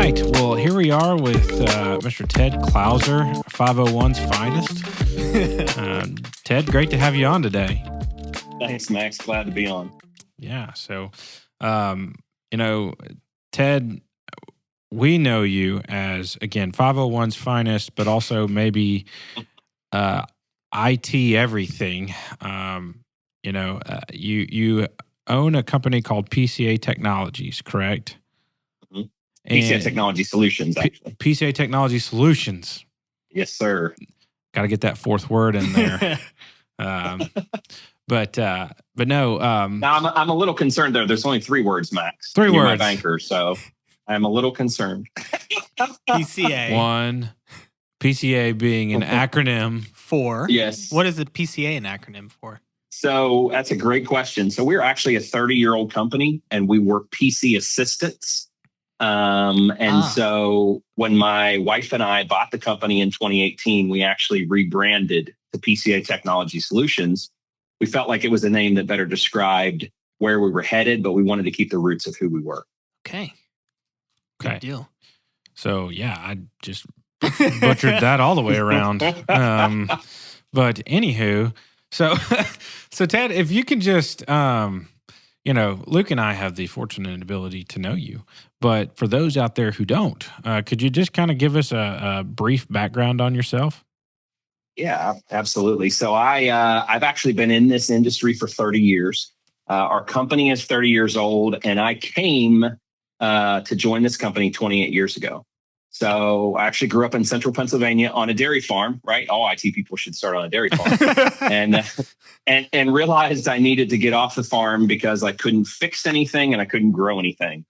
right. Well, here we are with Mr. Ted Clouser, 501's finest. Ted, great to have you on today. Thanks, Max. Glad to be on. Yeah. So, Ted, we know you as, again, 501's finest, but also maybe IT everything. You own a company called PCA Technologies, correct? Mm-hmm. PCA Technology Solutions, actually. PCA Technology Solutions. Yes, sir. Got to get that fourth word in there. But no. Now I'm a little concerned there. There's only 3 words, Max. You're my banker, so I'm a little concerned. PCA. One. PCA being an acronym for. Yes. What is the PCA an acronym for? So that's a great question. So we're actually a 30-year-old company, and we were PC assistants. So when my wife and I bought the company in 2018, we actually rebranded to PCA Technology Solutions. We felt like it was a name that better described where we were headed, but we wanted to keep the roots of who we were. Okay. Good deal. So, yeah, I just butchered that all the way around. But anywho, so Ted, if you can just, Luke and I have the fortunate ability to know you, but for those out there who don't, could you just kind of give us a brief background on yourself? Yeah, absolutely. So I've actually been in this industry for 30 years. Our company is 30 years old, and I came to join this company 28 years ago. So I actually grew up in central Pennsylvania on a dairy farm, right? All IT people should start on a dairy farm. and realized I needed to get off the farm because I couldn't fix anything and I couldn't grow anything.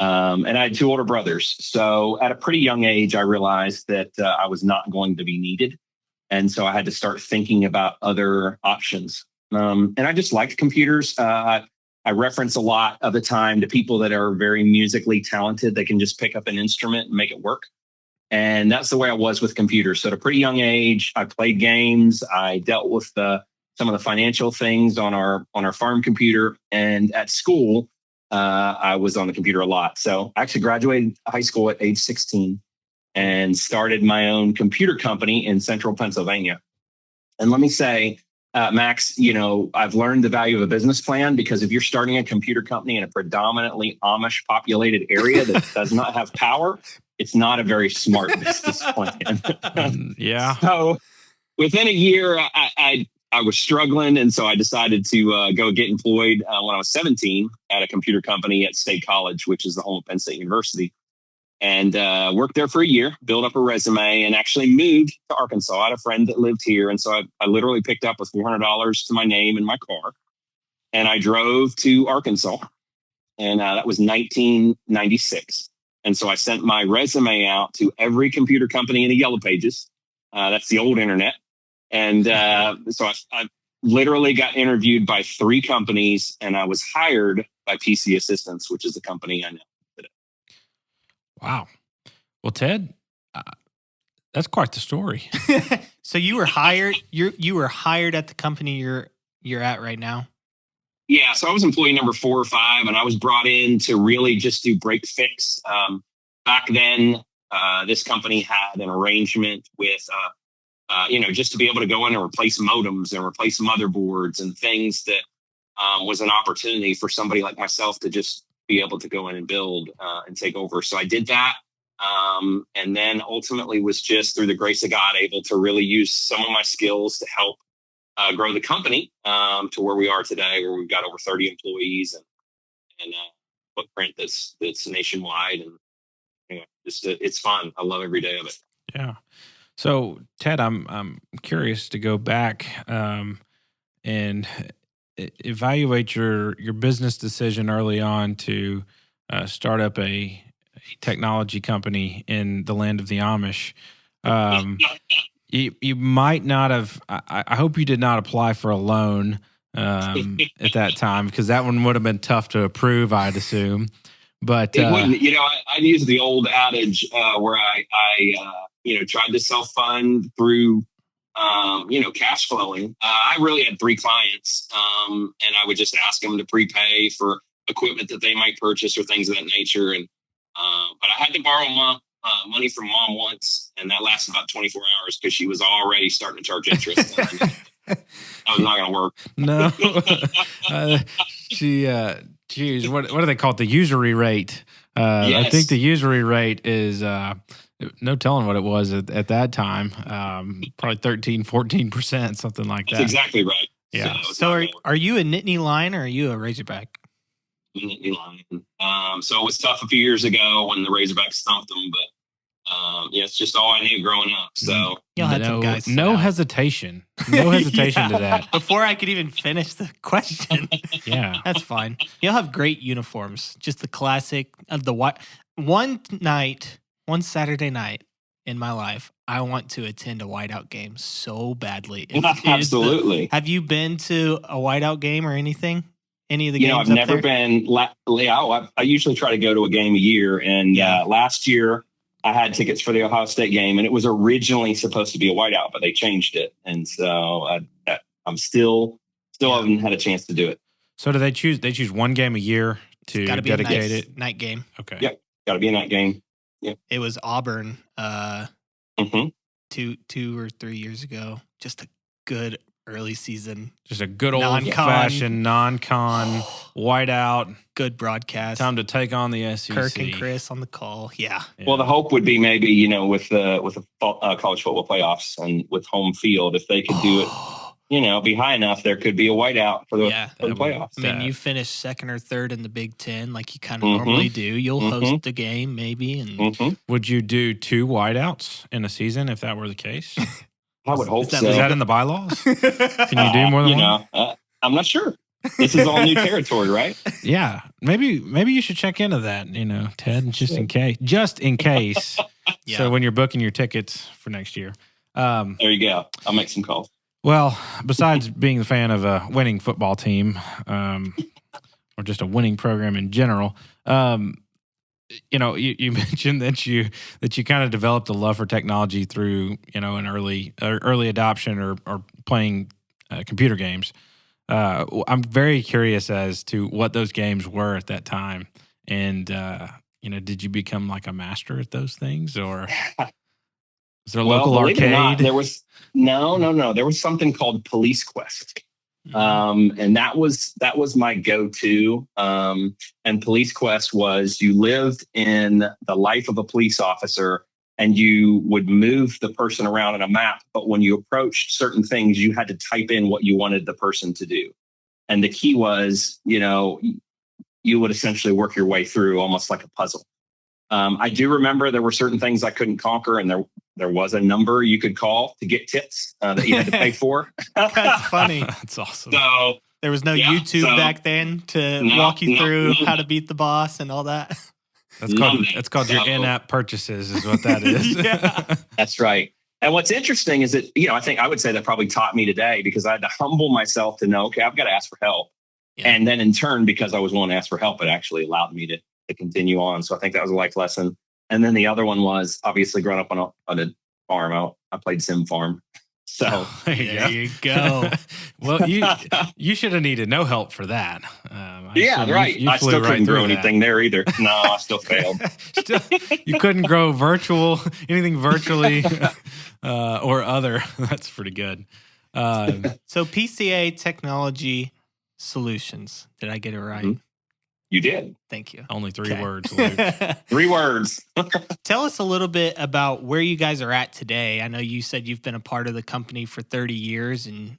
And I had 2 older brothers. So at a pretty young age, I realized that I was not going to be needed. And so I had to start thinking about other options. And I just liked computers. I reference a lot of the time to people that are very musically talented. They can just pick up an instrument and make it work. And that's the way I was with computers. So at a pretty young age, I played games. I dealt with some of the financial things on our farm computer. And at school, I was on the computer a lot. So I actually graduated high school at age 16 and started my own computer company in central Pennsylvania. And let me say, Max, I've learned the value of a business plan, because if you're starting a computer company in a predominantly Amish populated area that does not have power, it's not a very smart business plan. Yeah. So within a year, I was struggling. And so I decided to go get employed when I was 17 at a computer company at State College, which is the home of Penn State University. And worked there for a year, built up a resume, and actually moved to Arkansas. I had a friend that lived here. And so I literally picked up with $400 to my name in my car. And I drove to Arkansas. And that was 1996. And so I sent my resume out to every computer company in the Yellow Pages. That's the old internet. And so I literally got interviewed by 3 companies, and I was hired by PC Assistants, which is the company I know. Wow. Well, Ted, that's quite the story. So you were hired. You were hired at the company you're at right now. Yeah. So I was employee number 4 or 5, and I was brought in to really just do break fix. Back then, this company had an arrangement with, just to be able to go in and replace modems and replace motherboards and things that was an opportunity for somebody like myself to just be able to go in and build and take over. So I did that. And then ultimately was just through the grace of God able to really use some of my skills to help grow the company to where we are today, where we've got over 30 employees and footprint that's nationwide. And it's fun. I love every day of it. Yeah. So Ted, I'm curious to go back and evaluate your business decision early on to start up a technology company in the land of the Amish. You might not have. I hope you did not apply for a loan at that time, because that one would have been tough to approve, I'd assume. But it wouldn't. I use the old adage where I tried to self fund through. Cash flowing. I really had 3 clients, and I would just ask them to prepay for equipment that they might purchase or things of that nature. And I but I had to borrow money from mom once, and that lasted about 24 hours because she was already starting to charge interest. That was not going to work. No. Geez, what do they call it? The usury rate. Yes. I think the usury rate is no telling what it was at that time. Probably 13-14%, something like that. That's exactly right. Yeah. So are you a Nittany Lion or are you a Razorback? Nittany Lion. So it was tough a few years ago when the Razorbacks stomped them, but yeah, it's just all I knew growing up. So no hesitation. No hesitation to that. Before I could even finish the question. Yeah. That's fine. You'll have great uniforms. Just the classic of the white. One Saturday night in my life, I want to attend a whiteout game so badly. Absolutely. Have you been to a whiteout game or anything? Any of the games? I've never been. I usually try to go to a game a year, and last year I had tickets for the Ohio State game, and it was originally supposed to be a whiteout, but they changed it, and so I'm still haven't had a chance to do it. So do they choose? They choose one game a year to dedicate it. Night game. Okay. Yep. Got to be a night game. Yep. It was Auburn 2 or 3 years ago. Just a good early season. Just a good old-fashioned non-con whiteout. Good broadcast. Time to take on the SEC. Kirk and Chris on the call. Yeah. Well, the hope would be maybe, with the college football playoffs and with home field, if they could do it, be high enough, there could be a whiteout for the playoffs. I mean, you finish second or third in the Big Ten like you kind of normally do. You'll host the game maybe. And would you do 2 whiteouts in a season if that were the case? I would hope so. Is that in the bylaws? Can you do more than one? I'm not sure. This is all new territory, right? Yeah. Maybe you should check into that, Ted, just in case. Just in case. Yeah. So when you're booking your tickets for next year. There you go. I'll make some calls. Well, besides being a fan of a winning football team, or just a winning program in general, you mentioned that you kind of developed a love for technology through an early adoption or playing computer games. I'm very curious as to what those games were at that time, and did you become like a master at those things, or is there a local arcade? Not, there was no. There was something called Police Quest. And that was my go-to. And Police Quest was you lived in the life of a police officer and you would move the person around in a map. But when you approached certain things, you had to type in what you wanted the person to do. And the key was, you would essentially work your way through almost like a puzzle. I do remember there were certain things I couldn't conquer, and there was a number you could call to get tips that you had to pay for. That's funny. That's awesome. So there was no YouTube back then to walk you through how to beat the boss and all that. That's called your in-app purchases, is what that is. Yeah. That's right. And what's interesting is that I would say that probably taught me today, because I had to humble myself to know, okay, I've got to ask for help, and then in turn, because I was willing to ask for help, it actually allowed me to continue on. So I think that was a life lesson. And then the other one was obviously growing up on a farm. I played Sim Farm. So there you go. Well, you should have needed no help for that. Right. I still couldn't grow anything there either. No, I still failed. You couldn't grow anything virtually or other. That's pretty good. So PCA Technology Solutions. Did I get it right? Mm-hmm. You did. Thank you. Only 3 words, Luke. 3 words. Tell us a little bit about where you guys are at today. I know you said you've been a part of the company for 30 years and,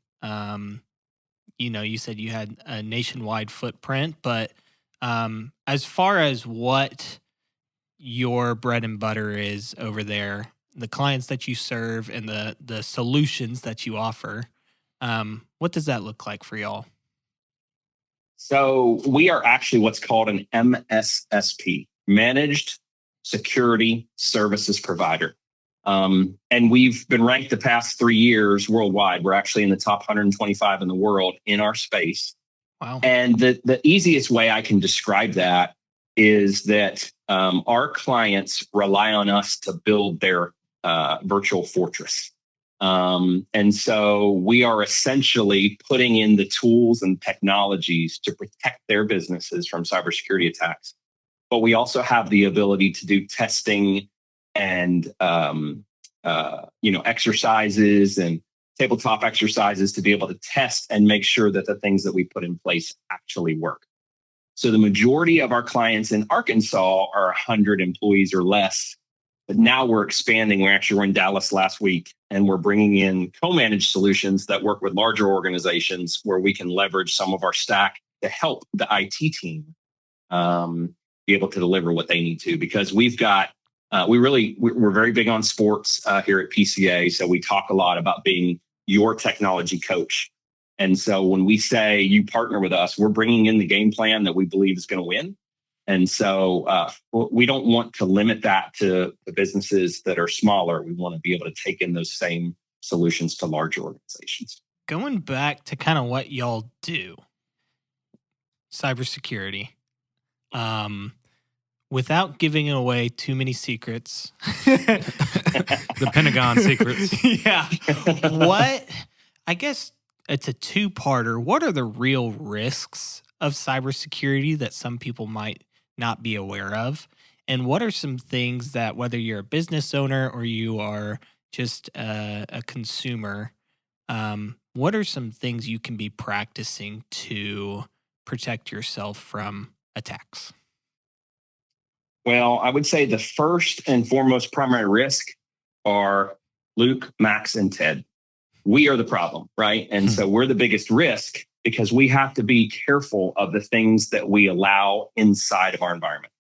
you said you had a nationwide footprint, but as far as what your bread and butter is over there, the clients that you serve and the solutions that you offer, what does that look like for y'all? So we are actually what's called an MSSP, Managed Security Services Provider. And we've been ranked the past 3 years worldwide. We're actually in the top 125 in the world in our space. Wow. And the easiest way I can describe that is that our clients rely on us to build their virtual fortress. And so we are essentially putting in the tools and technologies to protect their businesses from cybersecurity attacks. but we also have the ability to do testing and exercises and tabletop exercises to be able to test and make sure that the things that we put in place actually work. So the majority of our clients in Arkansas are 100 employees or less. But now we're expanding. We actually were in Dallas last week, and we're bringing in co-managed solutions that work with larger organizations where we can leverage some of our stack to help the IT team be able to deliver what they need to. Because we've got, we're very big on sports here at PCA. So we talk a lot about being your technology coach. And so when we say you partner with us, we're bringing in the game plan that we believe is going to win. And so we don't want to limit that to the businesses that are smaller. We want to be able to take in those same solutions to larger organizations. Going back to kind of what y'all do, cybersecurity, without giving away too many secrets. The Pentagon secrets. Yeah. I guess it's a two-parter. What are the real risks of cybersecurity that some people might not be aware of? And what are some things that, whether you're a business owner or you are just a consumer, what are some things you can be practicing to protect yourself from attacks? Well, I would say the first and foremost primary risk are Luke, Max, and Ted. We are the problem, right? And so we're the biggest risk because we have to be careful of the things that we allow inside of our environment.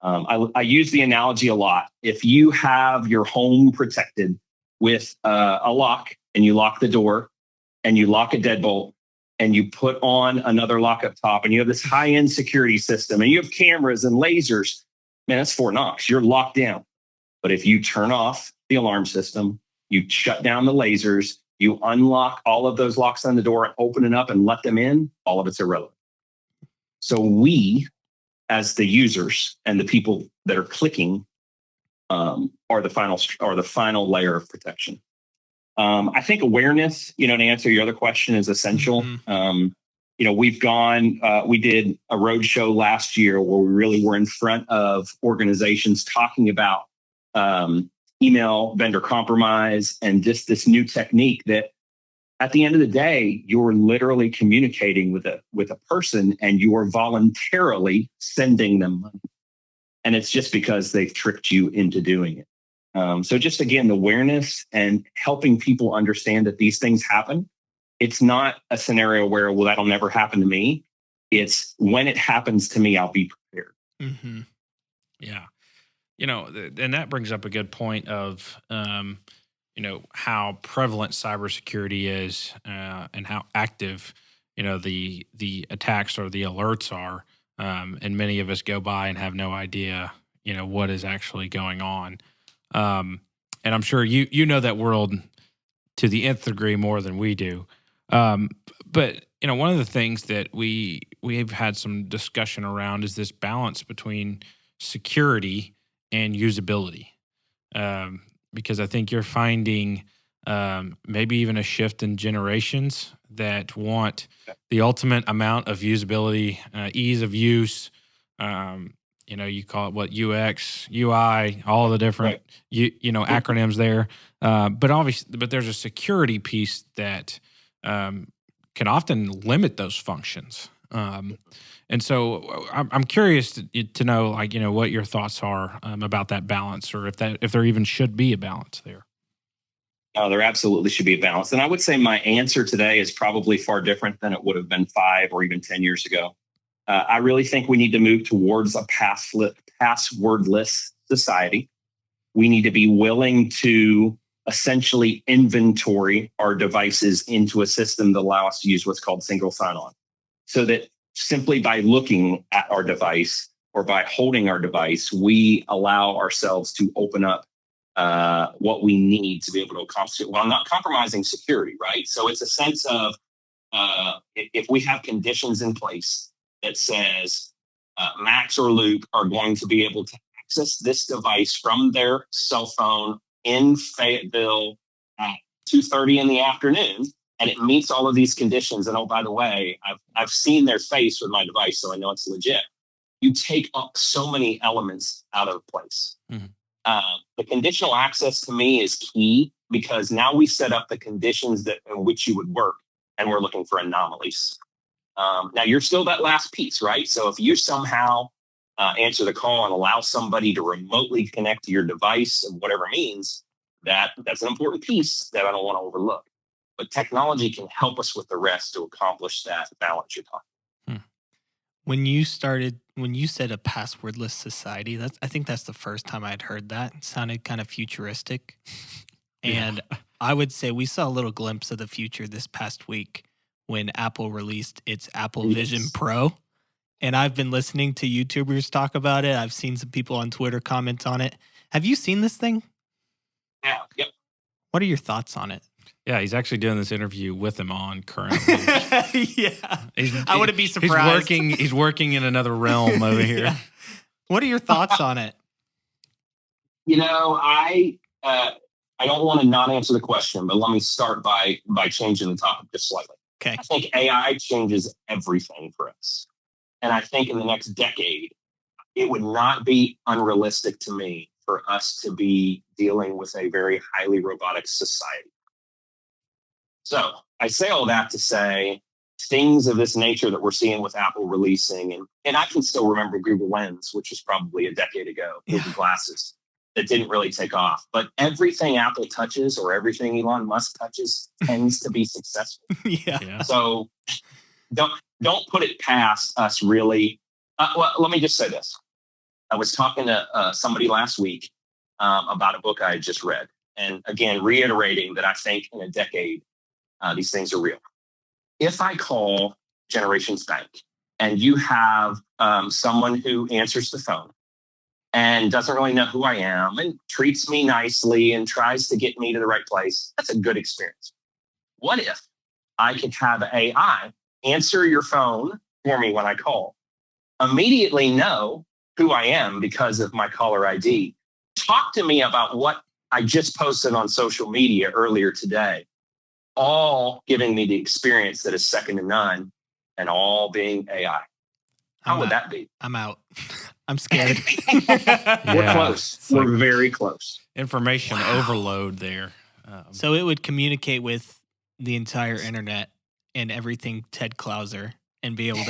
I use the analogy a lot. If you have your home protected with a lock and you lock the door and you lock a deadbolt and you put on another lock up top and you have this high-end security system and you have cameras and lasers, man, that's Fort Knox. You're locked down. But if you turn off the alarm system, you shut down the lasers, you unlock all of those locks on the door and open it up and let them in, all of it's irrelevant. So we, as the users and the people that are clicking, are the final layer of protection. I think awareness, to answer your other question, is essential. We've gone, we did a roadshow last year where we really were in front of organizations talking about email vendor compromise and just this new technique that at the end of the day, you're literally communicating with a person and you are voluntarily sending them money. And it's just because they've tricked you into doing it. So just again, the awareness and helping people understand that these things happen. It's not a scenario where, well, that'll never happen to me. It's when it happens to me, I'll be prepared. Mm-hmm. Yeah. And that brings up a good point of, how prevalent cybersecurity is and how active, the attacks or the alerts are. And many of us go by and have no idea, what is actually going on. And I'm sure you know that world to the nth degree more than we do. But one of the things that we've had some discussion around is this balance between security and usability. Because I think you're finding maybe even a shift in generations that want the ultimate amount of usability, ease of use. You call it what, UX, UI, all the different acronyms there. But there's a security piece that can often limit those functions. And so I'm curious to know, what your thoughts are about that balance, or if there even should be a balance there. No, there absolutely should be a balance. And I would say my answer today is probably far different than it would have been 5 or even 10 years ago. I really think we need to move towards a passwordless society. We need to be willing to essentially inventory our devices into a system that allows us to use what's called single sign-on. So that simply by looking at our device or by holding our device, we allow ourselves to open up what we need to be able to accomplish it while not compromising security, right? So it's a sense of if we have conditions in place that says Max or Luke are going to be able to access this device from their cell phone in Fayetteville at 2:30 in the afternoon, and it meets all of these conditions. And oh, by the way, I've seen their face with my device, so I know it's legit. you take up so many elements out of place. Mm-hmm. The conditional access to me is key because now we set up the conditions in which you would work, and we're looking for anomalies. Now you're still that last piece, right? So if you somehow answer the call and allow somebody to remotely connect to your device of whatever means, that's an important piece that I don't want to overlook. But technology can help us with the rest to accomplish that balance you're talking. When you said a passwordless society, I think that's the first time I'd heard that. It sounded kind of futuristic. And I would say we saw a little glimpse of the future this past week when Apple released its Apple Vision Pro. And I've been listening to YouTubers talk about it. I've seen some people on Twitter comment on it. Have you seen this thing? Yeah. Yep. What are your thoughts on it? Yeah, he's actually doing this interview with him on currently. Yeah. I wouldn't be surprised. He's working in another realm over here. Yeah. What are your thoughts on it? I don't want to not answer the question, but let me start by changing the topic just slightly. Okay. I think AI changes everything for us. And I think in the next decade, it would not be unrealistic to me for us to be dealing with a very highly robotic society. So I say all that to say things of this nature that we're seeing with Apple releasing, and I can still remember Google Lens, which was probably a decade ago, Google Glasses, that didn't really take off. But everything Apple touches or everything Elon Musk touches tends to be successful. Yeah. So don't put it past us, really. Well, let me just say this. I was talking to somebody last week about a book I had just read. And again, reiterating that I think in a decade, these things are real. If I call Generations Bank and you have someone who answers the phone and doesn't really know who I am and treats me nicely and tries to get me to the right place, that's a good experience. What if I could have AI answer your phone for me when I call, immediately know who I am because of my caller ID, talk to me about what I just posted on social media earlier today, all giving me the experience that is second to none, and all being AI. How would that be? I'm out. I'm scared. We're close. We're very close. Information overload there. So it would communicate with the entire internet and everything Ted Clouser and be able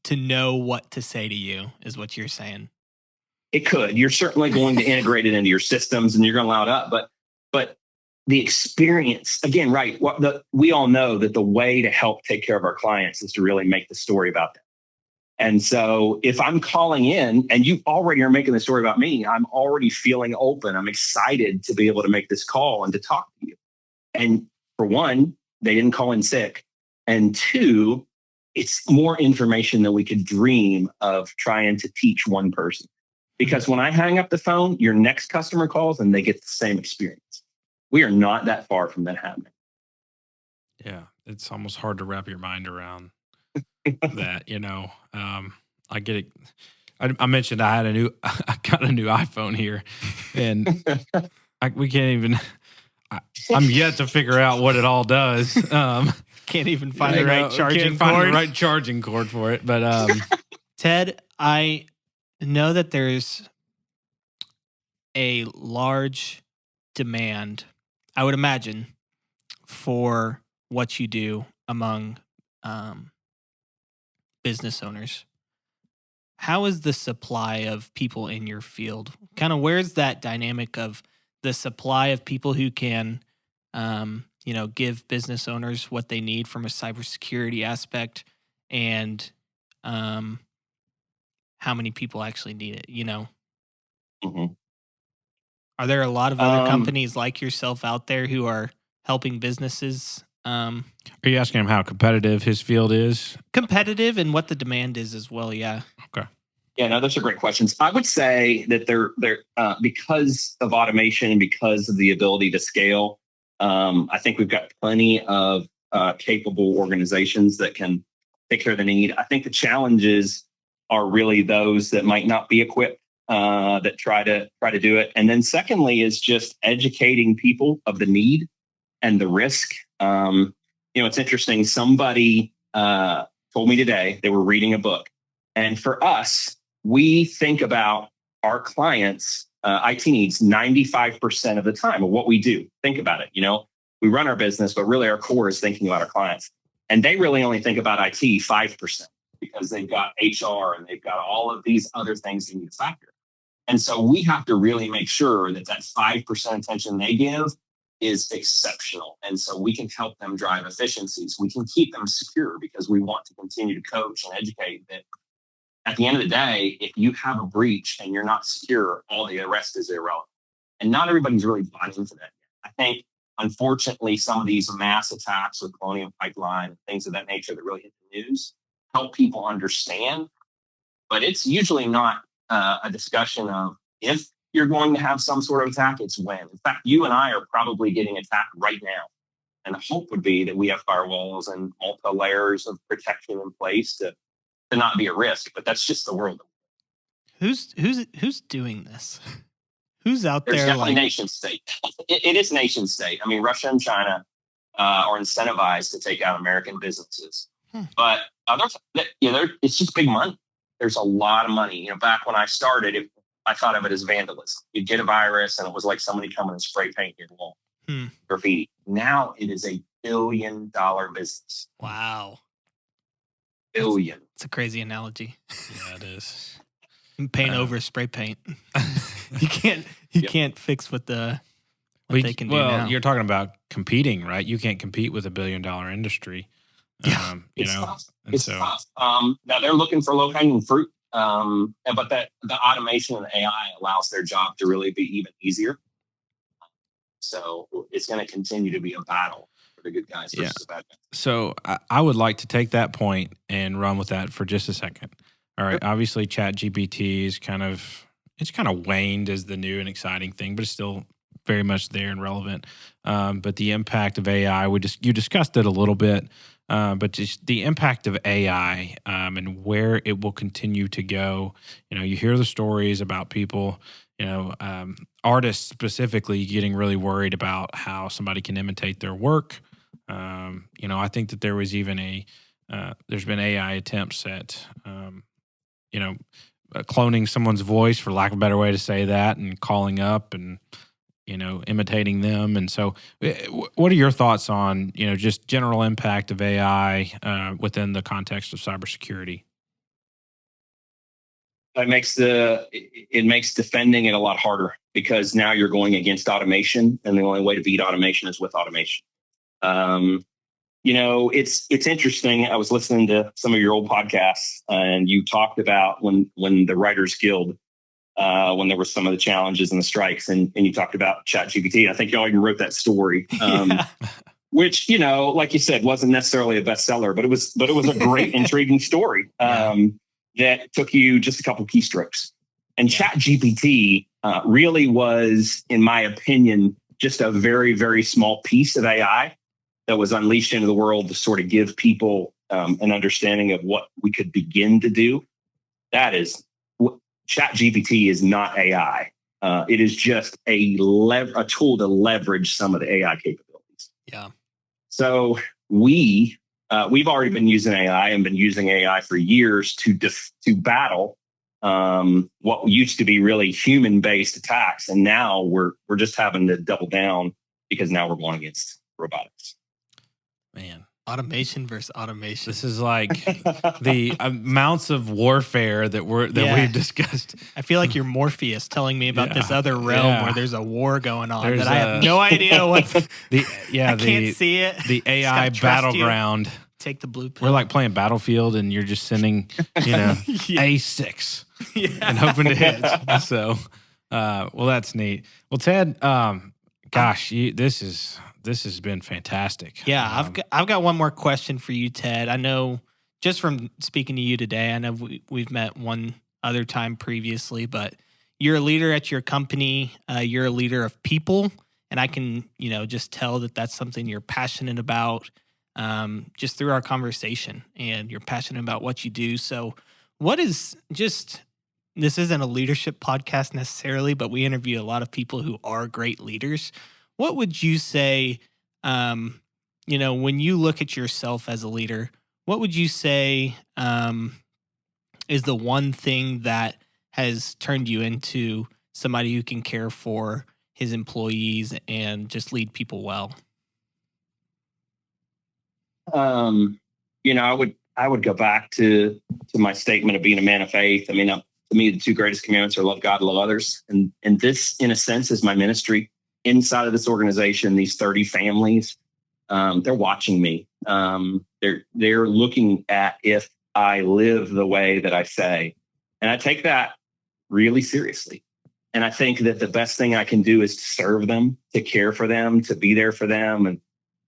to know what to say to you is what you're saying. It could. You're certainly going to integrate it into your systems and you're going to allow it up. But the experience, again, right, we all know that the way to help take care of our clients is to really make the story about them. And so if I'm calling in and you already are making the story about me, I'm already feeling open. I'm excited to be able to make this call and to talk to you. And for one, they didn't call in sick. And two, it's more information than we could dream of trying to teach one person. Because when I hang up the phone, your next customer calls and they get the same experience. We are not that far from that happening. Yeah, it's almost hard to wrap your mind around that, I get it. I mentioned I got a new iPhone here, and we can't even. I'm yet to figure out what it all does. Can't even find the right charging cord. Find the right charging cord for it. But Ted, I know that there's a large demand, I would imagine, for what you do among business owners. How is the supply of people in your field? Kind of where's that dynamic of the supply of people who can, give business owners what they need from a cybersecurity aspect, and how many people actually need it? Mm-hmm. Are there a lot of other companies like yourself out there who are helping businesses? Are you asking him how competitive his field is? Competitive, and what the demand is as well. Yeah. Okay. Yeah, no, those are great questions. I would say that they're because of automation and because of the ability to scale. I think we've got plenty of capable organizations that can take care of the need. I think the challenges are really those that might not be equipped, that try to do it. And then secondly is just educating people of the need and the risk. It's interesting. Somebody told me today they were reading a book. And for us, we think about our clients' IT needs 95% of the time of what we do. Think about it. We run our business, but really our core is thinking about our clients. And they really only think about IT 5% because they've got HR and they've got all of these other things they need to factor. And so we have to really make sure that 5% attention they give is exceptional. And so we can help them drive efficiencies. We can keep them secure because we want to continue to coach and educate that at the end of the day, if you have a breach and you're not secure, all the rest is irrelevant. And not everybody's really bought into that. I think, unfortunately, some of these mass attacks with Colonial Pipeline, things of that nature that really hit the news, help people understand. But it's usually not a discussion of if you're going to have some sort of attack, it's when. In fact, you and I are probably getting attacked right now. And the hope would be that we have firewalls and multiple layers of protection in place to not be a risk, but that's just the world. Who's doing this? Who's out There's there? Definitely nation state. It is nation state. I mean, Russia and China are incentivized to take out American businesses, but others, it's just big money. There's a lot of money. Back when I started, I thought of it as vandalism. You'd get a virus, and it was like somebody coming and spray paint your wall, graffiti. Now it is $1 billion business. Wow. Billion. It's a crazy analogy. Yeah, it is. Paint over spray paint. You can't fix what they can do now. You're talking about competing, right? You can't compete with $1 billion industry. Yeah, it's tough. Now they're looking for low hanging fruit, but the automation and AI allows their job to really be even easier. So it's going to continue to be a battle for the good guys versus the bad guys. So I would like to take that point and run with that for just a second. All right. Obviously, ChatGPT is kind of waned as the new and exciting thing, but it's still very much there and relevant. But the impact of AI, you discussed it a little bit, but just the impact of AI and where it will continue to go. You hear the stories about people, artists specifically getting really worried about how somebody can imitate their work. I think that there was even there's been AI attempts at, cloning someone's voice, for lack of a better way to say that, and calling up and, imitating them. And so what are your thoughts on, just general impact of AI within the context of cybersecurity? It makes defending it a lot harder because now you're going against automation, and the only way to beat automation is with automation. It's interesting. I was listening to some of your old podcasts, and you talked about when the Writers Guild, when there were some of the challenges and the strikes, and you talked about ChatGPT. I think y'all even wrote that story, which like you said, wasn't necessarily a bestseller, but it was a great, intriguing story that took you just a couple keystrokes. And ChatGPT really was, in my opinion, just a very, very small piece of AI that was unleashed into the world to sort of give people an understanding of what we could begin to do. That is, ChatGPT is not AI. It is just a tool to leverage some of the AI capabilities. Yeah. So we've already been using AI and been using AI for years to battle what used to be really human-based attacks, and now we're just having to double down because now we're going against robotics. Man, automation versus automation. This is like the amounts of warfare that we've discussed. I feel like you're Morpheus telling me about this other realm where there's a war going on that I have no idea what's. I can't see it. The AI battleground. Take the blue pill. We're like playing Battlefield, and you're just sending, A6 and hoping to hit. So, well, that's neat. Well, Ted, this has been fantastic. Yeah, I've got one more question for you, Ted. I know just from speaking to you today, I know we've met one other time previously, but you're a leader at your company. You're a leader of people, and I can just tell that that's something you're passionate about. Just through our conversation, and you're passionate about what you do. So this isn't a leadership podcast necessarily, but we interview a lot of people who are great leaders. What would you say, when you look at yourself as a leader, what would you say, is the one thing that has turned you into somebody who can care for his employees and just lead people well? I would go back to my statement of being a man of faith. I mean, to me, the two greatest commandments are love God, love others. And this, in a sense, is my ministry inside of this organization. These 30 families, they're watching me. They're looking at if I live the way that I say. And I take that really seriously. And I think that the best thing I can do is to serve them, to care for them, to be there for them. And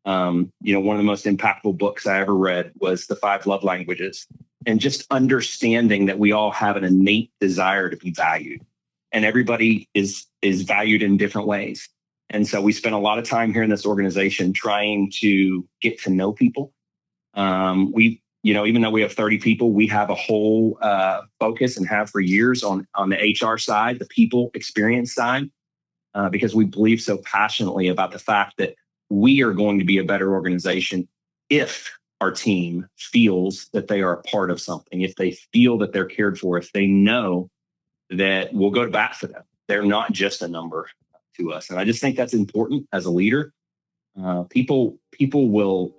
one of the most impactful books I ever read was The 5 Love Languages, and just understanding that we all have an innate desire to be valued, and everybody is valued in different ways. And so we spend a lot of time here in this organization trying to get to know people. Even though we have 30 people, we have a whole focus, and have for years, on the HR side, the people experience side, because we believe so passionately about the fact that we are going to be a better organization if our team feels that they are a part of something, if they feel that they're cared for, if they know that we'll go to bat for them. They're not just a number to us. And I just think that's important as a leader. People will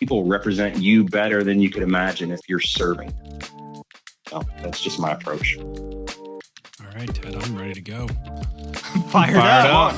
represent you better than you could imagine if you're serving. So that's just my approach. All right, Ted, I'm ready to go. Fired up.